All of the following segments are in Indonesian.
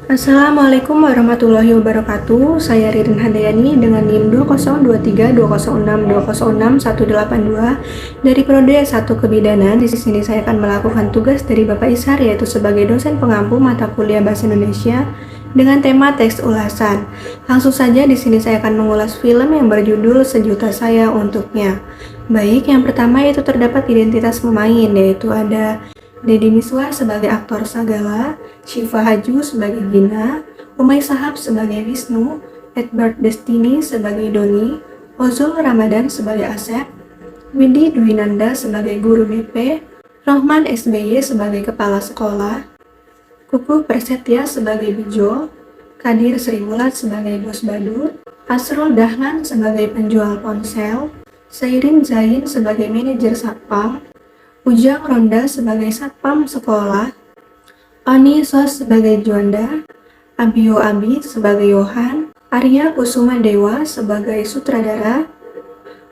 Assalamualaikum warahmatullahi wabarakatuh. Saya Ririn Handayani dengan NIM 2023206206182 dari Prodi S1 Kebidanan. Di sini saya akan melakukan tugas dari Bapak Ishar, yaitu sebagai dosen pengampu mata kuliah Bahasa Indonesia dengan tema teks ulasan. Langsung saja di sini saya akan mengulas film yang berjudul Sejuta Saya Untuknya. Baik, yang pertama itu terdapat identitas pemain, yaitu ada Deddy Miswar sebagai aktor Sagala, Syifa Haju sebagai Gina, Umay Shahab sebagai Wisnu, Edward Destiny sebagai Doni, Ozul Ramadan sebagai Asep, Windy Dwinanda sebagai guru BP, Rohman SBY sebagai kepala sekolah, Kuku Persetia sebagai Bijo, Kadir Srimulat sebagai bos badut, Asrul Dahlan sebagai penjual ponsel, Sairin Zain sebagai manajer satpam, Ujang Ronda sebagai satpam sekolah, Oni Sos sebagai Juanda, Abio Abi sebagai Yohan, Arya Kusuma Dewa sebagai sutradara,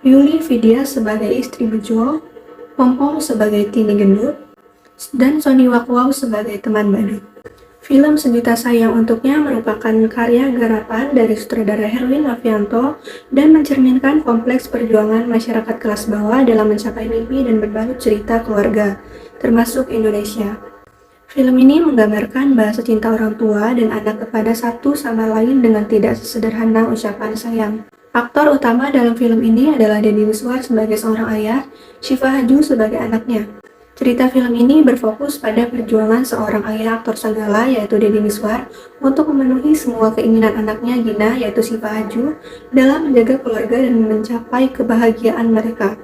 Yuli Vidya sebagai istri Bejo, Pompom sebagai Tini Gendut, dan Sony Wakwau sebagai teman badut. Film Sejuta Sayang Untuknya merupakan karya garapan dari sutradara Herwin Novianto dan mencerminkan kompleks perjuangan masyarakat kelas bawah dalam mencapai mimpi dan berbalut cerita keluarga, termasuk Indonesia. Film ini menggambarkan bahasa cinta orang tua dan anak kepada satu sama lain dengan tidak sesederhana ucapan sayang. Aktor utama dalam film ini adalah Deddy Miswar sebagai seorang ayah, Syifa Haju sebagai anaknya. Cerita film ini berfokus pada perjuangan seorang ayah aktor Sagala, yaitu Deddy Miswar, untuk memenuhi semua keinginan anaknya Gina, yaitu Syifa Haju, dalam menjaga keluarga dan mencapai kebahagiaan mereka.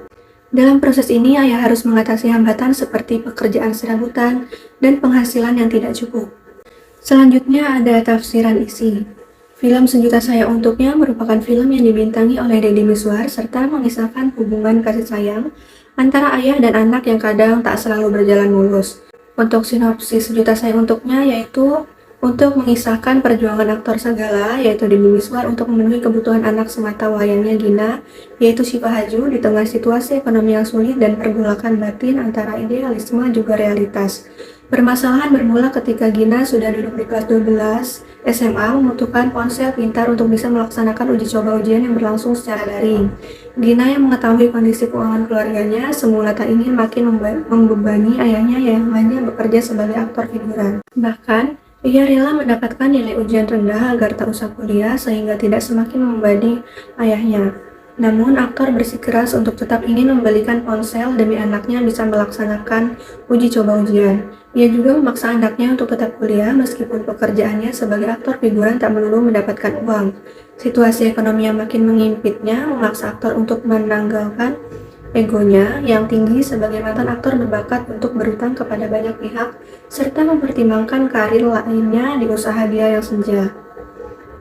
Dalam proses ini, ayah harus mengatasi hambatan seperti pekerjaan serabutan dan penghasilan yang tidak cukup. Selanjutnya ada tafsiran isi. Film Sejuta Saya Untuknya merupakan film yang dibintangi oleh Deddy Miswar serta mengisahkan hubungan kasih sayang antara ayah dan anak yang kadang tak selalu berjalan mulus. Untuk sinopsis Sejuta Saya Untuknya yaitu untuk mengisahkan perjuangan aktor Sagala, yaitu Deddy Miswar, untuk memenuhi kebutuhan anak semata wayangnya Gina, yaitu Syifa Haju, di tengah situasi ekonomi yang sulit dan pergolakan batin antara idealisme juga realitas. Permasalahan bermula ketika Gina sudah duduk di kelas 12 SMA membutuhkan ponsel pintar untuk bisa melaksanakan uji coba ujian yang berlangsung secara daring. Gina yang mengetahui kondisi keuangan keluarganya semula tak ingin makin membebani ayahnya yang hanya bekerja sebagai aktor figuran. Bahkan, ia rela mendapatkan nilai ujian rendah agar tak usah kuliah sehingga tidak semakin membebani ayahnya. Namun, aktor bersikeras untuk tetap ingin membelikan ponsel demi anaknya bisa melaksanakan uji coba ujian. Ia juga memaksa anaknya untuk tetap kuliah meskipun pekerjaannya sebagai aktor figuran tak melulu mendapatkan uang. Situasi ekonomi yang makin mengimpitnya memaksa aktor untuk menanggalkan egonya yang tinggi sebagai mantan aktor berbakat untuk berutang kepada banyak pihak serta mempertimbangkan karir lainnya di usaha dia yang senja.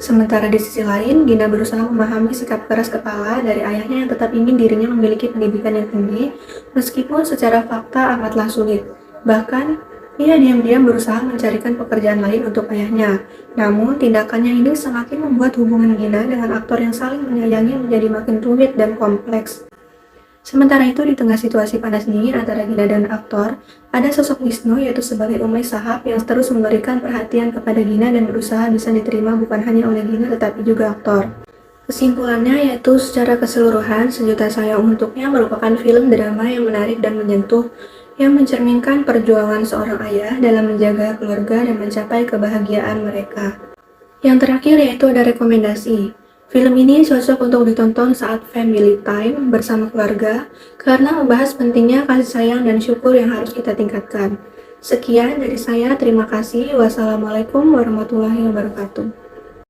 Sementara di sisi lain, Gina berusaha memahami sikap keras kepala dari ayahnya yang tetap ingin dirinya memiliki pendidikan yang tinggi, meskipun secara fakta amatlah sulit. Bahkan, ia diam-diam berusaha mencarikan pekerjaan lain untuk ayahnya. Namun, tindakannya ini semakin membuat hubungan Gina dengan aktor yang saling menyayangi menjadi makin rumit dan kompleks. Sementara itu, di tengah situasi panas dingin antara Gina dan aktor, ada sosok Wisnu, yaitu sebagai Umay Shahab yang terus memberikan perhatian kepada Gina dan berusaha bisa diterima bukan hanya oleh Gina tetapi juga aktor. Kesimpulannya yaitu secara keseluruhan, Sejuta Sayang Untuknya merupakan film drama yang menarik dan menyentuh, yang mencerminkan perjuangan seorang ayah dalam menjaga keluarga dan mencapai kebahagiaan mereka. Yang terakhir yaitu ada rekomendasi. Film ini cocok untuk ditonton saat family time bersama keluarga karena membahas pentingnya kasih sayang dan syukur yang harus kita tingkatkan. Sekian dari saya, terima kasih. Wassalamualaikum warahmatullahi wabarakatuh.